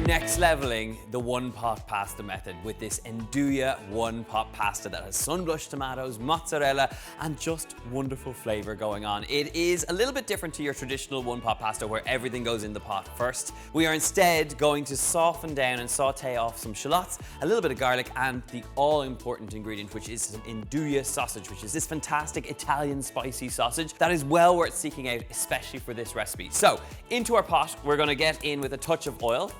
next leveling the one-pot pasta method with this induye one-pot pasta that has sun-blushed tomatoes, mozzarella, and just wonderful flavor going on. It is a little bit different to your traditional one-pot pasta where everything goes in the pot first. We are instead going to soften down and saute off some shallots, a little bit of garlic, and the all-important ingredient, which is some induye sausage, which is this fantastic Italian spicy sausage that is well worth seeking out, especially for this recipe. So, into our pot, we're going to get in with a touch of oil.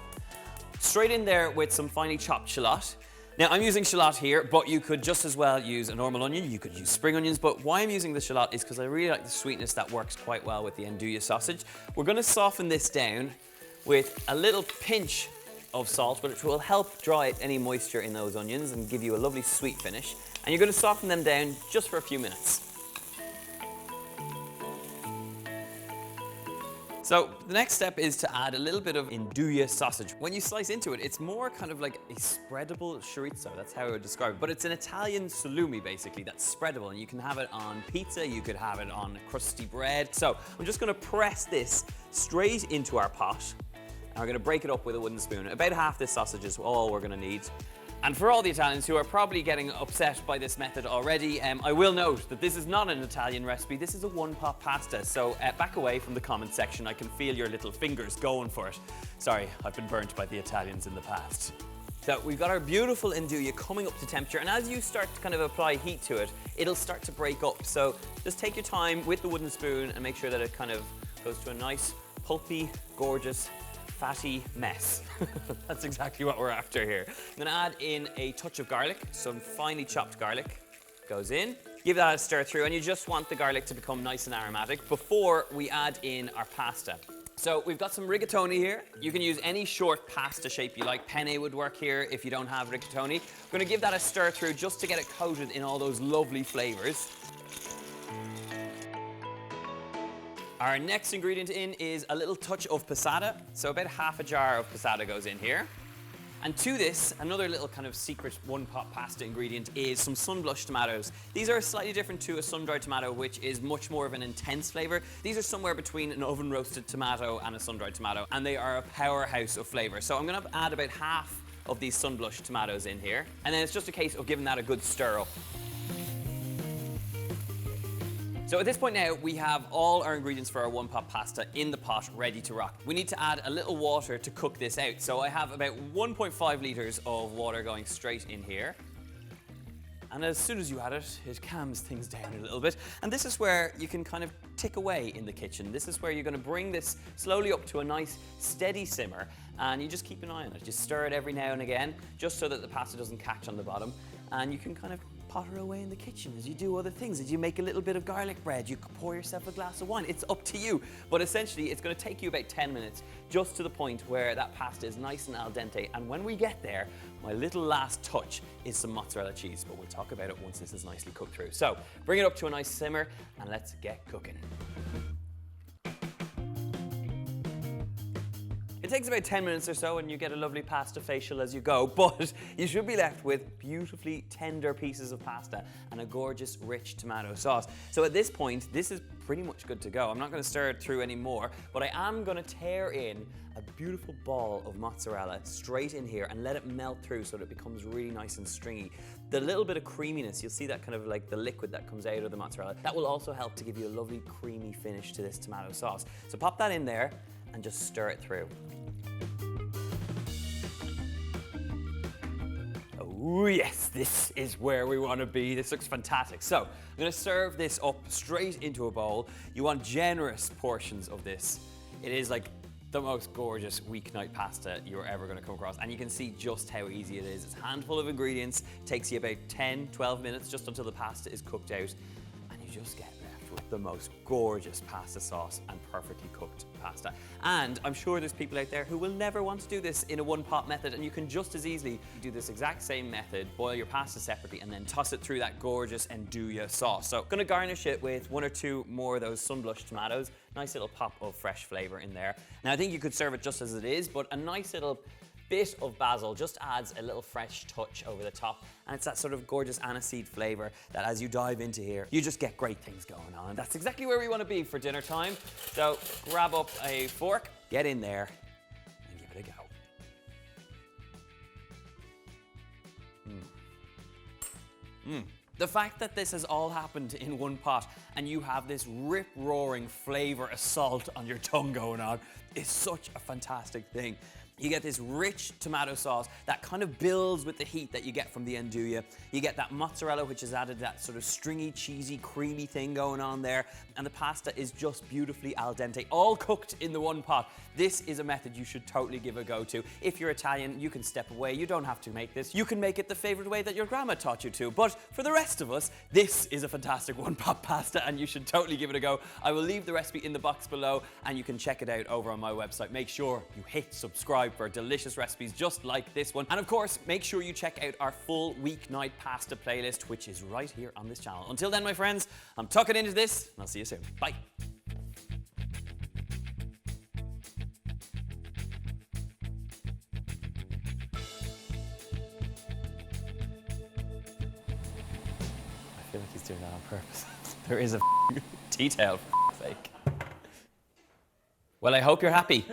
Straight in there with some finely chopped shallot. Now I'm using shallot here, but you could just as well use a normal onion. You could use spring onions, but why I'm using the shallot is because I really like the sweetness that works quite well with the induye sausage. We're going to soften this down with a little pinch of salt, but it will help dry out any moisture in those onions and give you a lovely sweet finish. And you're going to soften them down just for a few minutes. So the next step is to add a little bit of induye sausage. When you slice into it, it's more kind of like a spreadable chorizo. That's how I would describe it. But it's an Italian salumi, basically, that's spreadable. And you can have it on pizza, you could have it on crusty bread. So I'm just going to press this straight into our pot. And we're going to break it up with a wooden spoon. About half this sausage is all we're going to need. And for all the Italians who are probably getting upset by this method already, I will note that this is not an Italian recipe, this is a one-pot pasta. So back away from the comment section, I can feel your little fingers going for it. Sorry, I've been burnt by the Italians in the past. So we've got our beautiful induye coming up to temperature, and as you start to kind of apply heat to it, it'll start to break up. So just take your time with the wooden spoon and make sure that it kind of goes to a nice, pulpy, gorgeous, fatty mess. That's exactly what we're after here. I'm gonna add in a touch of garlic, some finely chopped garlic goes in. Give that a stir through, and you just want the garlic to become nice and aromatic before we add in our pasta. So we've got some rigatoni here. You can use any short pasta shape you like. Penne would work here if you don't have rigatoni. We're gonna give that a stir through just to get it coated in all those lovely flavors. Our next ingredient in is a little touch of passata. So about half a jar of passata goes in here. And to this, another little kind of secret one-pot pasta ingredient is some sun-blushed tomatoes. These are slightly different to a sun-dried tomato, which is much more of an intense flavor. These are somewhere between an oven-roasted tomato and a sun-dried tomato, and they are a powerhouse of flavor. So I'm gonna add about half of these sun-blushed tomatoes in here. And then it's just a case of giving that a good stir up. So at this point now, we have all our ingredients for our one-pot pasta in the pot ready to rock. We need to add a little water to cook this out. So I have about 1.5 litres of water going straight in here. And as soon as you add it, it calms things down a little bit. And this is where you can kind of tick away in the kitchen. This is where you're going to bring this slowly up to a nice steady simmer, and you just keep an eye on it. Just stir it every now and again, just so that the pasta doesn't catch on the bottom. And you can kind of potter away in the kitchen as you do other things. As you make a little bit of garlic bread, you could pour yourself a glass of wine. It's up to you. But essentially, it's going to take you about 10 minutes, just to the point where that pasta is nice and al dente. And when we get there, my little last touch is some mozzarella cheese, but we'll talk about it once this is nicely cooked through. So bring it up to a nice simmer and let's get cooking. It takes about 10 minutes or so and you get a lovely pasta facial as you go, but you should be left with beautifully tender pieces of pasta and a gorgeous rich tomato sauce. So at this point, this is pretty much good to go. I'm not going to stir it through anymore, but I am going to tear in a beautiful ball of mozzarella straight in here and let it melt through so that it becomes really nice and stringy. The little bit of creaminess, you'll see that kind of like the liquid that comes out of the mozzarella, that will also help to give you a lovely creamy finish to this tomato sauce. So pop that in there and just stir it through. Oh yes, this is where we want to be. This looks fantastic. So I'm going to serve this up straight into a bowl. You want generous portions of this. It is like the most gorgeous weeknight pasta you're ever going to come across, and you can see just how easy it is. It's a handful of ingredients. It takes you about 10-12 minutes just until the pasta is cooked out, and you just get left with the most gorgeous pasta sauce and perfectly cooked pasta. And I'm sure there's people out there who will never want to do this in a one-pot method, and you can just as easily do this exact same method, boil your pasta separately and then toss it through that gorgeous induye sauce. So I'm going to garnish it with 1 or 2 more of those sun-blushed tomatoes. Nice little pop of fresh flavor in there. Now I think you could serve it just as it is, but a nice little bit of basil just adds a little fresh touch over the top, and it's that sort of gorgeous aniseed flavor that as you dive into here, you just get great things going on. And that's exactly where we want to be for dinner time. So grab up a fork, get in there, and give it a go. The fact that this has all happened in one pot and you have this rip-roaring flavor assault on your tongue going on is such a fantastic thing. You get this rich tomato sauce that kind of builds with the heat that you get from the induye. You get that mozzarella, which has added that sort of stringy, cheesy, creamy thing going on there. And the pasta is just beautifully al dente, all cooked in the one pot. This is a method you should totally give a go to. If you're Italian, you can step away. You don't have to make this. You can make it the favorite way that your grandma taught you to. But for the rest of us, this is a fantastic one-pot pasta and you should totally give it a go. I will leave the recipe in the box below and you can check it out over on my website. Make sure you hit subscribe for delicious recipes just like this one. And of course, make sure you check out our full weeknight pasta playlist, which is right here on this channel. Until then, my friends, I'm tucking into this and I'll see you soon. Bye. I feel like he's doing that on purpose. There is a detail, for sake. Well, I hope you're happy.